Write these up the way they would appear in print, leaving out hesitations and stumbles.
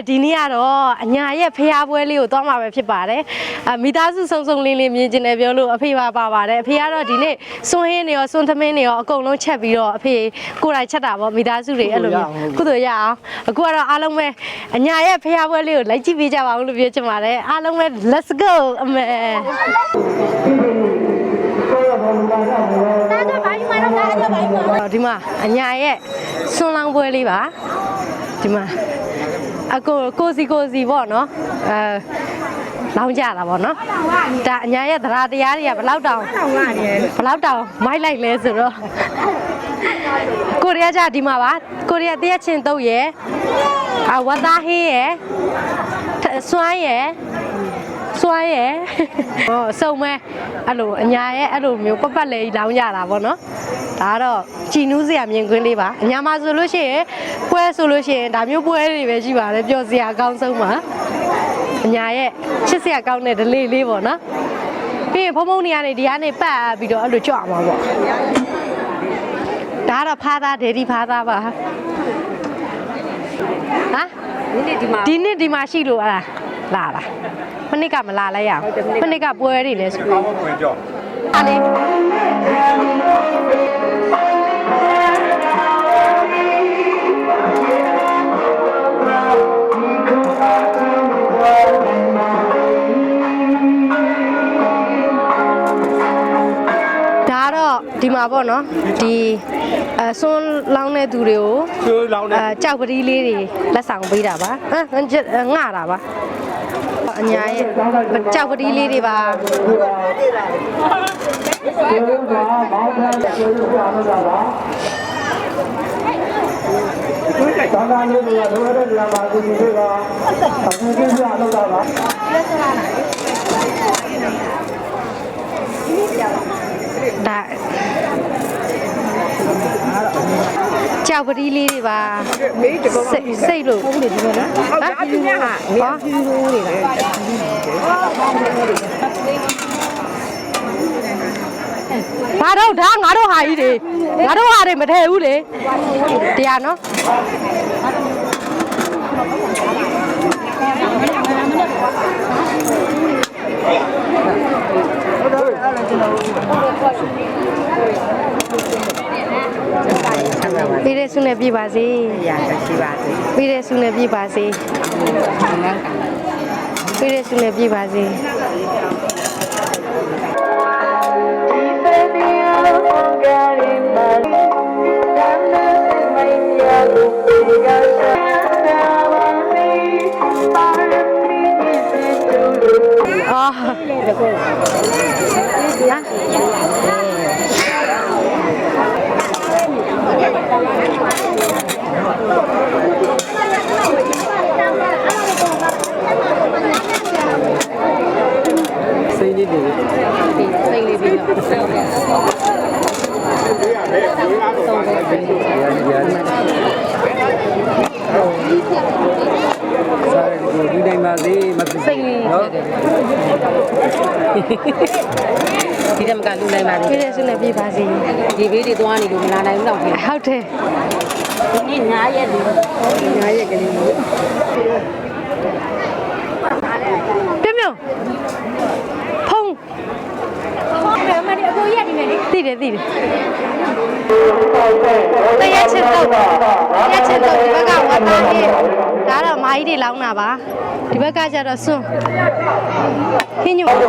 ဒီနေ့ကတော့အညာရဲ့ဖျားပွဲလေးကိုသွားမှာပဲဖြစ်ပါတယ်မိသားစုစုံစုံလေးမြင်ကျင်တယ်ပြောလို့အဖေပါပါတယ်အဖေကတော့ဒီနေ့စွန်းဟင်းနေရောစွန်းသမင်းနေရောအကုန်လုံးချက်ပြီးတော့အဖေကိုယ်တိုင်ချက်တာပေါ့မိသားစုတွေအဲ့လိုမျိုးကုသိုလ်ရအောင်အခုကတော့အားလုံးပဲအညာရဲ့ဖျားပွဲလေးကိုလိုက်ကြည့်ပေးကြပါဦးလို့ပြောချင်ပါတယ်အားလုံးပဲ let's go အမေဒီမှာအညာရဲ့စွန်းလောင်းပွဲလေးပါဒီမှာအကိုစီပေါ့နော်လောင်းကြတာပေါ့နော်ဒါအညာရဲ့သရာတရားတွေကဘလောက်တောင်မိုက်လိုက်လဲဆိုတော့ကိုရီးယားကြဒီမှာပါကိုရီးယားတရက်ချင်းတုပ်ရယ်ဝတ်သားဟေးရယ်စွမ်းရယ်စုံမဲအဲ့လိုအညာရဲ့အဲ့လိုမျိုးပတ်လေလောင်းကြတာပေါ့နော်ဒါကတော့ကြည်နူးစရာမြင်ကွင်းလေးပါအညာမှာဆိုလို့ရှိရင်ပွဲဆိုလို့ရှိရင်ဒါမျိုးပွဲတွေပဲရှိပါတယ်ပျော်စရာအကောင်းဆုံးပါအညာရဲ့ချစ်စရာကောင်းတဲ့ဒလေးလေးပေါ့နော်ပြီးရင်ဖုံဖုံနေကနေဒီကနေပတ်ပြီးတော့အဲ့လိုကြွအောင်ပါပေါ့ဒါကတော့ဖားသားဒေဒီဖားသားပါဟာဒီနေ့ဒီမှာရှိလို့အဲ့ဒါလာလားမနစ်ကမလာလိုက်ရအောင်မနစ်ကပွဲတွေလဲဆိုတော့ဝင်ကြောအားလေးဒီမှာပေါ့နော်ဒီစွန်းလောင်းတဲ့သူတွေကိုကြောက်ပတိလေးတွေလက်ဆောင်ပေးတာပါငှတာပါအညာရဲ့ကြောက်ပတိလေးတွေပါသာသာလေးတွေကလိုရတဲ့နေရာမှာဒီလိုတွေကအခုပြပြလောက်တာပါဒါကြောက်ပတိလေးတွေပါစိတ်လို့ဟုတ်တယ်ဒီလိုနော်ဟာဒီညဟာနေရာဖြူဖြူတွေပါဘာတော့ဒါငါတို့ဟာကြီးတွေငါတို့ဟာတွေမထည့်ဘူးလေတရားနော်ပြည်တဲ့ဆုနဲ့ပြပါစေ။ရာရှိပါစေ။ပြည်တဲ့ဆုနဲ့ပြပါစေ။ပြည်တဲ့ဆုနဲ့ပြပါစေ။အော်စိတ်လေးတွေစိတ်လေးပြီးတော့စားရဒီတိုင်းပါစေမစိတ်လေးနော်ဒီတမကလူနိုင်ပါလေပြည့်စုံနဲ့ပြပါစေဒီဘေးတွေသွားနေလို့မလာနိုင်ဘူးတော့ဟုတ်တယ်ဒီနေ့9 ရက်လေး9 ရက်ကလေးလို့ပြမြဖုံးမဒီအကိုရက်ဒီမယ်လေသိတယ်တရက်ချစ်တော့ဒီဘက်ကဝတ်သားကြီးဒါတော့မာကြီးတွေလောင်းတာပါဒီဘက်ကကျတော့စွန်းခင်းညိုမိုက်တွေ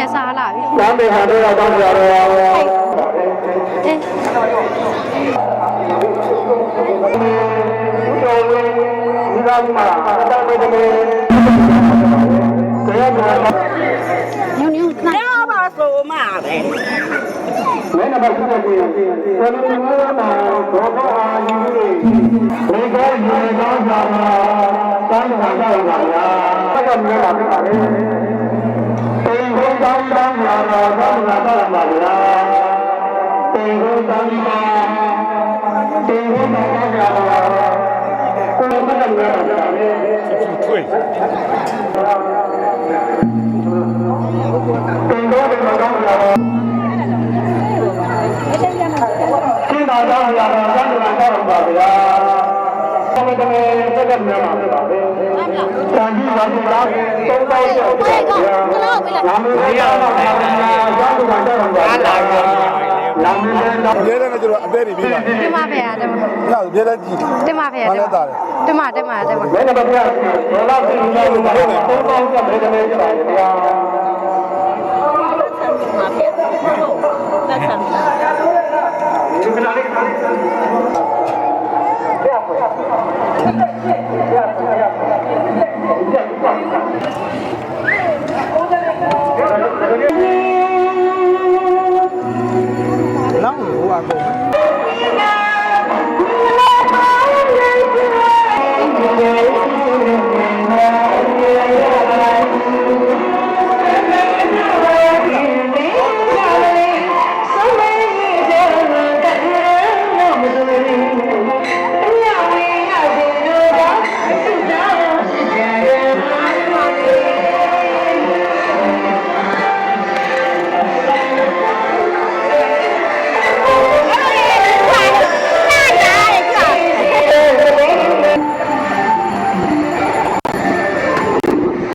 ကစားလာပြီလမ်းတွေဟာတော့တောင်းကြတော့ဒီကမှာတောင်းနေတယ်ညညတော့ပါဆိုမှာပဲမင်းကတော့ဆက်ကြည့်ရင်ဘယ်လိုမျိုးမှာတော့အာယူတွေဘယ်ကောရေကောင်းကြမှာတောင်းတာတော့ပါလားဆက်ကြည့်ရပါမယ်တေဘုံတောင်းတာတော့တောင်းတာတော့ပါလားတေဘုံတောင်းတာတေဘုံတောင်းတာကိုယ်မကလည်းရပါတယ်ထွေးတေဘုံတောင်းတာဒီမှာတော့ရတာတော့ပါဗျာ Thank you. ကမြန်မာပါပဲ။တန်ကြီးပါစီသားသုံးပေါင်းကျော်ပါဗျာ။နာမည်ရပါဗျာ။ရောက်ပါကြပါဗျာ။နာမည်လည်းတော့ ရဲတဲ့နဲ့ကျတော့အသေးနေပြီလား တင်ပါဖေရတင်ပါ ဟုတ်ရဲတဲ့ကြည့် တင်ပါဖေရ ဘာလဲတာလဲ တင်ပါတင်ပါတင်ပါ ဘယ်နဲ့ဗျာ။ဒေါ်လာပြည်ကြီးလို့ပြောတယ်သုံးပေါင်းကျော်ဘယ်ကနေကြပါဗျာဒီကနေ့လေးလောင်းဟိုအကုန်